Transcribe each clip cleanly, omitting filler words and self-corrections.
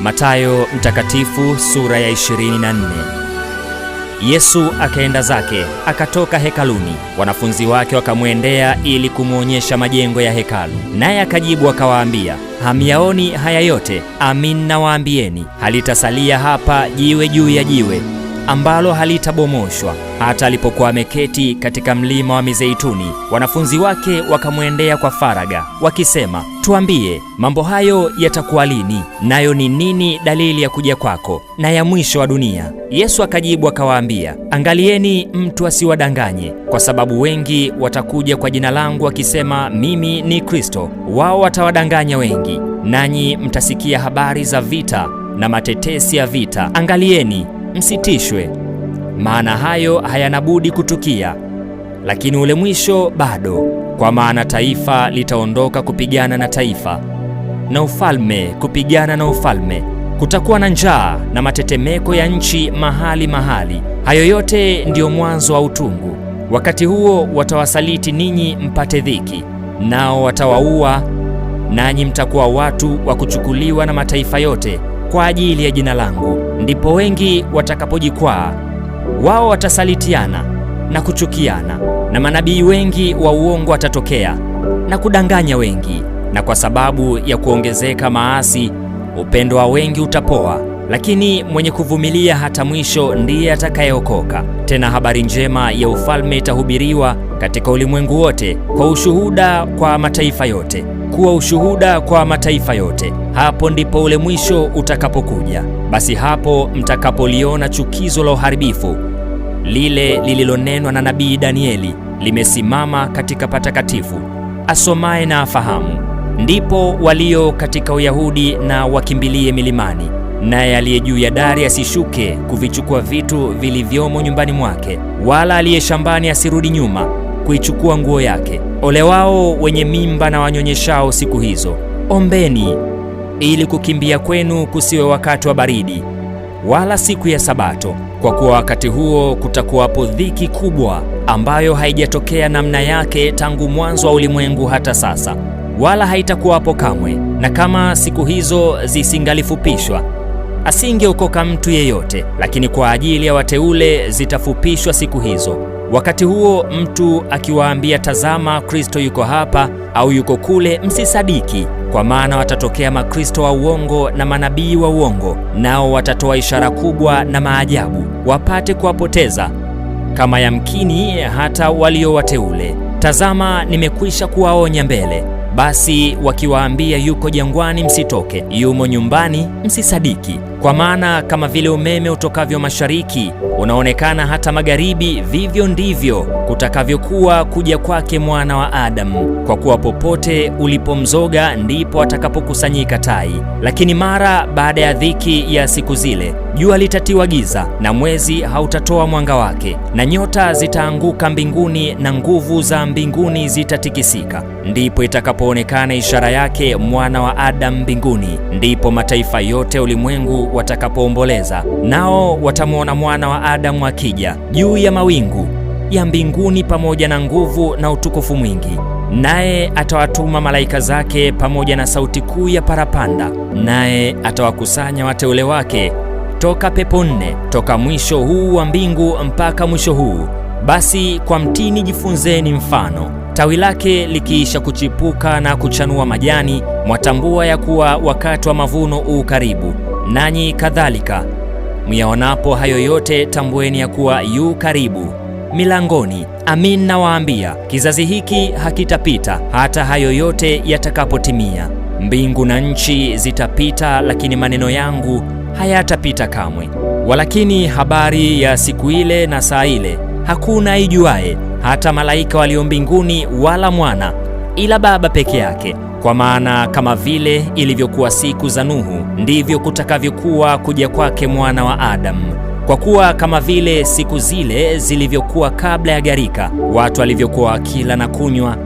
Mathayo Mtakatifu sura ya 24. Yesu akaenda zake, akatoka hekaluni. Wanafunzi wake wakamwendea ili kumwonyesha majengo ya hekalu. Naye akajibu akawaambia, hamyaoni haya yote? Amin nawaambieni, halitasalia hapa jiwe juu ya jiwe ambalo halitabomoshwa. Hata alipokuwa ameketi katika mlima wa Mizeituni, wanafunzi wake wakamwendea kwa faraga wakisema, tuambie, mambo hayo yatakuwa lini? Nayo ni nini dalili ya kuja kwako na ya mwisho wa dunia? Yesu akajibu akawaambia, angalieni mtu asiwadanganye, kwa sababu wengi watakuja kwa jina langu wakisema, mimi ni Kristo. Wao watawadanganya wengi. Nanyi mtasikia habari za vita na matetesi ya vita. Angalieni, msitishwe, maana hayo hayana budi kutukia, lakini ule mwisho bado. Kwa maana taifa litaondoka kupigana na taifa, na ufalme kupigana na ufalme. Kutakuwa na njaa na matetemeko ya nchi mahali mahali. Hayo yote ndiyo mwanzo wa utungu. Wakati huo watawasaliti ninyi mpate dhiki, nao watawaua, nanyi mtakuwa watu wa kuchukuliwa na mataifa yote kwa ajili ya jina langu. Ndipo wengi watakapojikwaa, wao watasalitiana na kuchukiana, na manabii wengi wa uongo watatokea na kudanganya wengi. Na kwa sababu ya kuongezeka maasi, upendo wa wengi utapoa, lakini mwenye kuvumilia hata mwisho ndiye atakayeokoka. Tena habari njema ya ufalme itahubiriwa katika ulimwengu wote kwa ushuhuda kwa mataifa yote, kuwa ushuhuda kwa mataifa yote. Hapo ndipo ule mwisho utakapokuja. Basi hapo mtakapoliona chukizo la uharibifu lile lililonenwa na nabii Danieli limesimama katika patakatifu, asomaye na afahamu. Ndipo walio katika Uyahudi na wakimbilie milimani, naye aliye juu ya dari asishuke kuvichukua vitu vilivyomo nyumbani mwake, wala aliye shambani asirudi nyuma kuichukua nguo yake. Ole wao wenye mimba na wanyonyeshao siku hizo. Ombeni ili kukimbia kwenu kusiwe wakati wa baridi, wala siku ya Sabato, kwa kuwa wakati huo kutakuwapo dhiki kubwa, ambayo haijatokea namna yake tangu mwanzo wa ulimwengu hata sasa, wala haitakuwapo kamwe. Na kama siku hizo zisingalifupishwa, asingeokoka mtu yeyote, lakini kwa ajili ya wateule zitafupishwa siku hizo. Wakati huo mtu akiwaambia, tazama, Kristo yuko hapa au yuko kule, msisadiki. Kwa maana watatokea makristo wa uongo na manabii wa uongo, nao watatoa ishara kubwa na maajabu, wapate kuwapoteza kama yamkini hata walio wateule. Tazama, nimekwisha kuwaonya mbele. Basi wakiwaambia yuko jangwani, msitoke; yumo nyumbani, msisadiki. Kwa maana kama vile umeme utokavyo mashariki unaonekana hata magharibi, vivyo ndivyo kutakavyokuwa kuja kwake Mwana wa Adamu. Kwa kuwa popote ulipomzoga ndipo atakapokusanyika tai. Lakini mara baada ya dhiki ya siku zile, jua litatiwa giza, na mwezi hautatoa mwanga wake, na nyota zitaanguka mbinguni, na nguvu za mbinguni zitatikisika. Ndipo itakapoonekana ishara yake Mwana wa Adamu mbinguni. Ndipo mataifa yote ulimwengu watakapoomboleza, nao watamwona Mwana wa Adamu akija juu ya mawingu ya mbinguni pamoja na nguvu na utukufu mwingi. Naye atawatuma malaika zake pamoja na sauti kuu ya parapanda, naye atawakusanya wateule wake toka pepo nne, toka mwisho huu wa mbingu mpaka mwisho huu. Basi kwa mtini jifunzeni mfano. Tawi lake likiisha kuchipuka na kuchanua majani, mwatambua ya kuwa wakati wa mavuno u karibu. Nanyi kadhalika, myaonapo hayo yote, tambueni ya kuwa yu karibu milangoni. Amin nawaambia, kizazi hiki hakitapita hata hayo yote yatakapotimia. Mbingu na nchi zitapita, lakini maneno yangu hayatapita kamwe. Walakini habari ya siku ile na saa ile hakuna aijuaye, hata malaika walio mbinguni, wala Mwana, ila Baba peke yake. Kwa maana kama vile ilivyokuwa siku za Nuhu, ndivyo kutakavyokuwa kuja kwake Mwana wa Adamu. Kwa kuwa kama vile siku zile zilivyokuwa kabla ya gharika, watu walivyokuwa wakila na kunywa,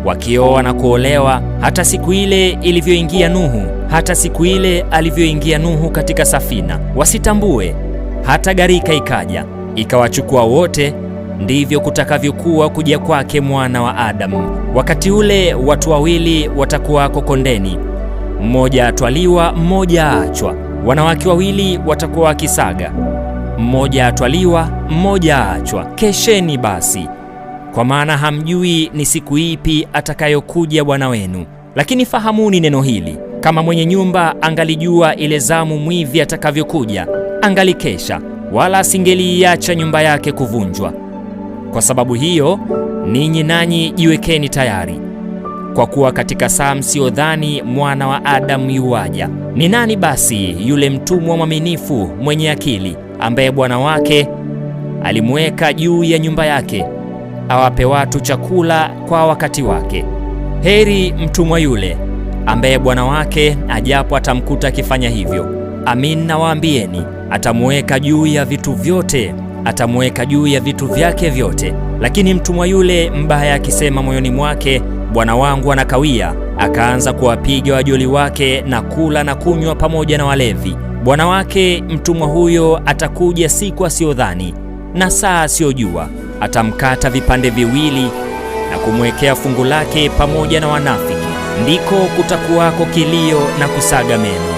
wakioa na kuolewa, hata siku ile ilivyoingia Nuhu, hata siku ile alivyoingia Nuhu katika safina, wasitambue hata gharika ikaja ikawachukua wote, ndivyo kutakavyokuwa kuja kwake Mwana wa Adamu. Wakati ule watu wawili watakuwako kondeni, mmoja atwaliwa, mmoja aachwa. wanawake wawili watakuwa wakisaga, mmoja atwaliwa, mmoja aachwa. Kesheni basi, kwa maana hamjui ni siku ipi atakayokuja Bwana wenu. Lakini fahamuni neno hili, kama mwenye nyumba angalijua ile zamu mwivi atakavyokuja, angalikesha, wala asingeliiacha nyumba yake kuvunjwa. Kwa sababu hiyo, ninyi nanyi jiwekeni tayari, kwa kuwa katika saa msiodhani Mwana wa Adamu yuaja. Ni nani basi yule mtumwa mwaminifu mwenye akili, ambaye bwana wake alimweka juu ya nyumba yake, awape watu chakula kwa wakati wake? Heri mtumwa yule ambaye bwana wake ajapo atamkuta akifanya hivyo. Amin, nawaambieni, atamweka juu ya vitu vyote, atamweka juu ya vitu vyake vyote. Lakini mtumwa yule mbaya akisema moyoni mwake, bwana wangu anakawia, akaanza kuwapiga wajoli wake na kula na kunywa pamoja na walevi, bwana wake mtumwa huyo atakuja siku asiyodhani na saa asiyojua, atamkata vipande viwili na kumwekea fungu lake pamoja na wanafiki. Ndiko kutakuwako kilio na kusaga meno.